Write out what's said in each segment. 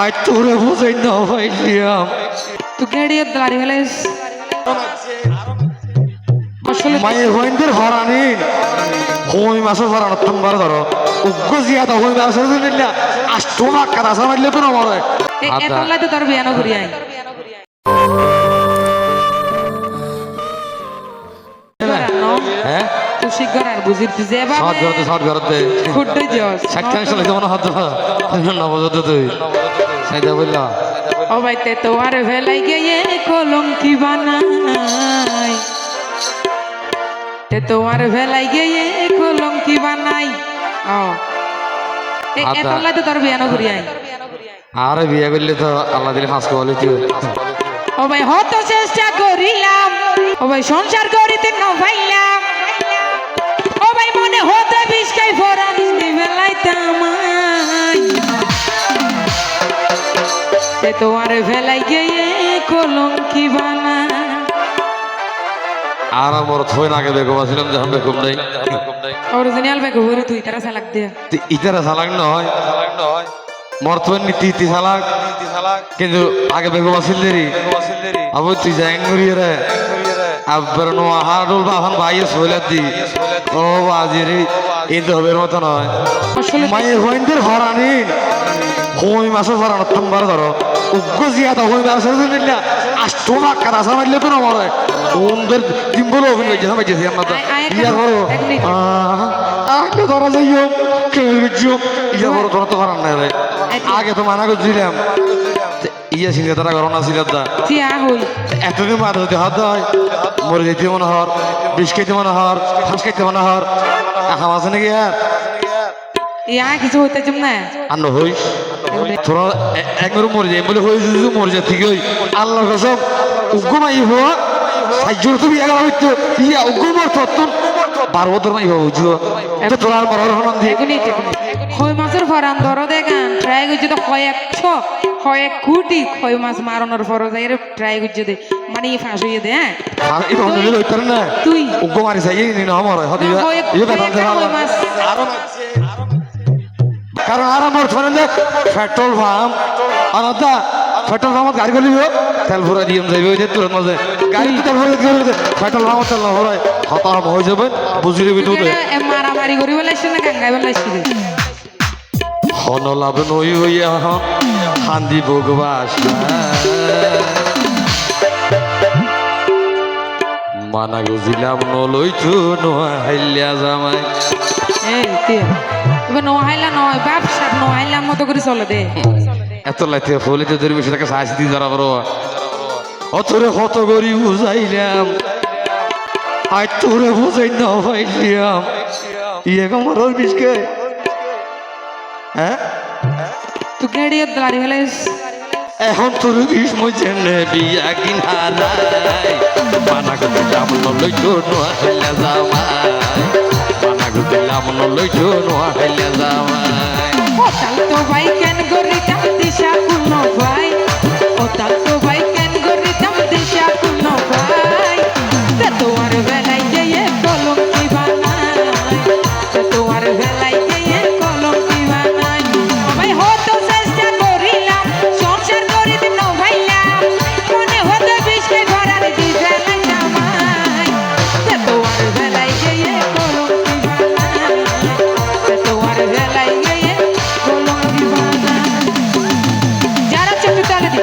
আজ তোরে বুঝাই না ভাইলিয়াম তুই গেড়িয়ে দাঁড়ি হলেস আসলে মায়ের হইন্দের হরানি হই মাসের হরানো তোমার ধরো উগ্র জিয়াদা হই মাসের দিল্লা আষ্টমা কাদা মারলে তো না মরে এত লাইতে তোর বিয়ানো করি আই হ্যাঁ তুই শিগগর আর বুঝিরতি যে বাবা শর্ট করতে ফুটে যাস সাক্ষাৎ চলে যেমন হতো নবজত তুই সাইদা বললা ও ভাই তে তো আর ভেলাই গিয়ে কলঙ্কি বানাই তে তো আর ভেলাই গিয়ে কলঙ্কি বানাই ও এত লাইতে তোর বিয়ানো করি আই আরে বিয়ে করলে তো আল্লাহ দিলে ফাঁস করলে তুই ও ভাই হত চেষ্টা করিলাম ও ভাই সংসার করিতে না পাইলাম ও ভাই মনে হতে বিষ্কাই ফরান দিবেলাইতাম তে তো আর ভেলাই গিয়ে কলঙ্কি বানা আর আমার থই নাকে বেগম আসিলাম যখন বেগম নাই অরিজিনাল বেগো হরে তুই তারা সালাক দে ইতারা সালাক নয় মর্তমান নীতি ইতি সালাক কিন্তু আগে বেগম আসিল দেরি আবু তুই যাই করিয়ে রে আবার নো হাড়ুল বাহন ভাইয়ে সইলাত দি ও বাজির এই তো হবে মত নয় আসলে মায়ের হইন্দের হরানি হই মাসের হরানো তোমার ধরো উগ্র জিয়াদা হই মাসের দিল্লা আষ্টমা কাদা মারলে তো না মরে ওদের ডিম্বল অভিনয় যা বাইতেছি আমরা তো ইয়া করো আগে ধরা যাইও কেউ বুঝছো ইয়া করো তোরা তো করার নাই রে আগে তো মানা করছিলাম ইয়া সিংহে তারা করোনা ছিল দা তিয়া হই এতদিন মার হতে হাত হয় মরে যেতে মনে হর বিষ খাইতে মনে হর ফাঁস খাইতে মনে হর আখাম আছে নাকি আর ইয়া কিছু হইতে চুম না আর হইস তোরা একবার মরে যাই বলে হয়ে যদি মরে যা ঠিক হই আল্লাহর কসম উগ্র মাই হওয়া সাইজোর তুমি এগারো হইতো ইয়া উগ্র মর তত্তন 12 বছর মাই হওয়া বুঝলো তো তোরা আর মরার হনন দিয়ে খই মাছের ফরান ধরো দেখান ট্রাই করছে তো কয়েক কোটি খই মাছ মারানোর পর যাই ট্রাই করছে দে মানে ফাঁস হইয়ে দে হ্যাঁ আর এই বন্ধ হইলো ইতার না তুই উগ্র মারি যাই নি না মরে হদি ইয়ে বেতন দে আরো কারণ আর আমার ফোনে পেট্রোল পাম্প আনাদা পেট্রোল পাম্প গাড়ি গলি তেল ভরা দিয়ে যাইবে ওই যে তোর মাঝে গাড়ি তেল ভরে দিয়ে পেট্রোল পাম্প তেল না ভরায় হতাম হয়ে যাবে বুঝি দিবি তুই মারামারি করি বলাইছে না গাঙ্গাই বলাইছি হন লাভ নই হইয়া হান্দি ভোগবাস মানা গুজিলাম নলই তো নোহাইলিয়া জামাই এই তিয়া এবার নোহাইলা নয় ব্যবসা নোহাইলার মতো করে চলে দে এত লাইতে ফলিতে ধরবি সেটাকে শাস্তি ধরা বড় অতরে কত করি বুঝাইলাম আজ তোরে বুঝাই না ভাইলিয়াম ইয়ে আমার বিষকে হ্যাঁ তুই গেড়িয়ে দাঁড়ি হলেস এখন তোর বিষ মজে নেবি একদিন হারাই মানা করছিলাম নলই তো নোহাইলা জামাই মানা করছিলাম নলই তো নোহাইলা জামাই ওতাল তো ভাই কেন গরিতাম দিশা কুনো ভাই ওতাল তো ভাই কেন গরিতাম দিশা কুনো ভাই তে তোমার বেলাই গিয়ে কলঙ্কি বানাই তে তোমার বেলাই গিয়ে কলঙ্কি বানাই ভাই হতো চেষ্টা করিলাম সংসার করিতে না ভাইলাম মনে হতো বিষকে ভরার দিবে না জামাই তে তোমার বেলাই গিয়ে কলঙ্কি বানাই তে তোমার বেলাই গিয়ে কলঙ্কি বানাই যারা চোখ তালে দি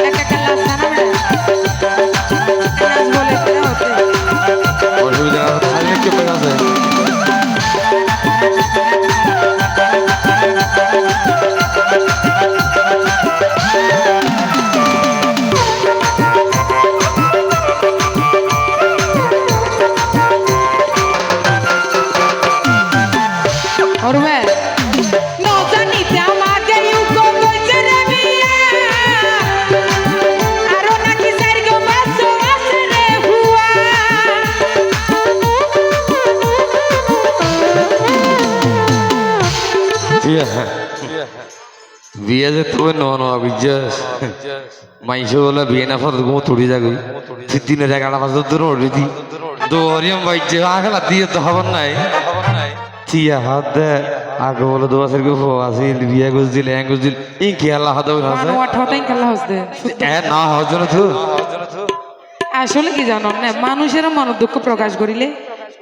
একটা কালা সানা নাচ বলে কেন হতে অসুবিধা থাকলে কি পেয়ে আছে और मैं no জানিতে আমাকে ইউকো কইছে রে বিয়া আরো নাকি সাইরগো মাসো আছে রে হুয়া বিয়ে যে তবে বুঝছস মাইসে বলে বিয়ে না ফর গো তুড়ি যাগই দিনের 11টা বাজে দূর ওড়ি দি দৌড়িয়াম বাইজে আগলা দিয়ে তো খবর নাই তিয়া হাত দে আগে বলে দোয়া সের গো আসিল বিয়া গুজ দিল হ্যাং গুজ দিল ইনকি আল্লাহ হাদা হইল আছে মানু আঠাটাই খেলা হচ্ছে এ না হওয়ার জন্য তো আসলে কি জানো না মানুষের মন দুঃখ প্রকাশ করিলে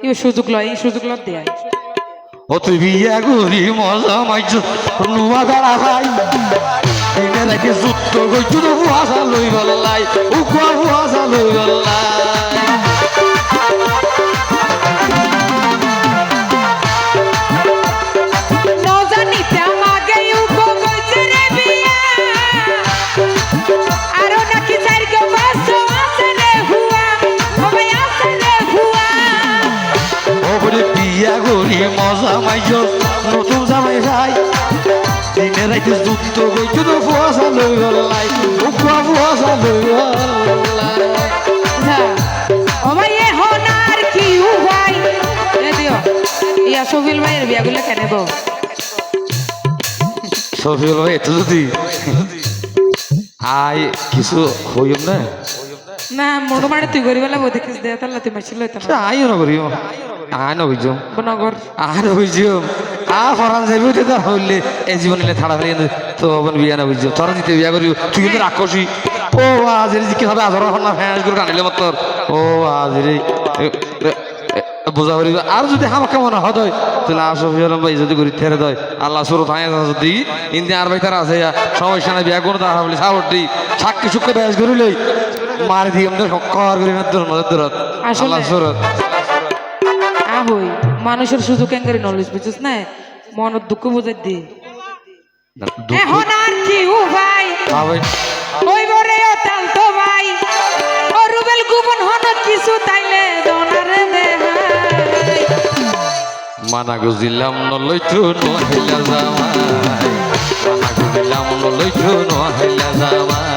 এই সুযোগ লয় এই সুযোগ লয় দেয় ও তুই বিয়া করি মজা মাইছ নুয়া দাঁড়া খাই এনে নাকি যুদ্ধ গইছু তো ফুয়াশা লই গল্লাই উকুয়া ফুয়াশা লই গল্লাই বিয়া করি মজা মাইছ নতুন জামাই খাই দিনে রাইতে যুদ্ধ গইছু তো ফুয়াশা লই গল্লাই উকুয়া ফুয়াশা লই গল্লাই সফিল ভাইয়ের বিয়াগুলো কেন গো সফিউল ভাই এত যদি আই কিছু হইম না না মনো মানে তুই গরিব বলে বই দেখিস দে তাহলে তুই মাছিল আইও না করিও আই না বুঝছো বনগর আর বুঝছো ফরান যাইব তো হইলে এই জীবনে থাড়া ফেলে তো বন বিয়া না বুঝছো তোরা দিতে বিয়া করিও তুই কিন্তু রাক্ষসী ও আজ কি হবে আজর না ফ্যাস করে কানিলে মত ও আজ রে বোঝা করিব আর যদি আমাকে মনে হয় তাহলে আসফিয়াল ভাই যদি করি থেরে দেয় আল্লাহ সুরত হায় যদি ইন্দি আর ভাইতার আছে সমস্যা নাই বিয়া করে তাহা বলি সাবর দি সাক্ষী সুখে ব্যাস করিলেই মারি দিয়ে আমাদের কর করি না দূর মধ্যে দূরত আল্লাহ সুরত হই মানুষের সুযোগ কেন করে নলেজ বুঝছিস না মনের দুঃখ বুঝাই দি এখন আর কি ও ভাই ওই বরে ও তাল তো ভাই ও রুবেল গোপন হন কিছু তাইলে দনারে দেহাই মানা গুজিলাম নলইতো নহিলা জামাই মানা গুজিলাম নলইতো নহিলা জামাই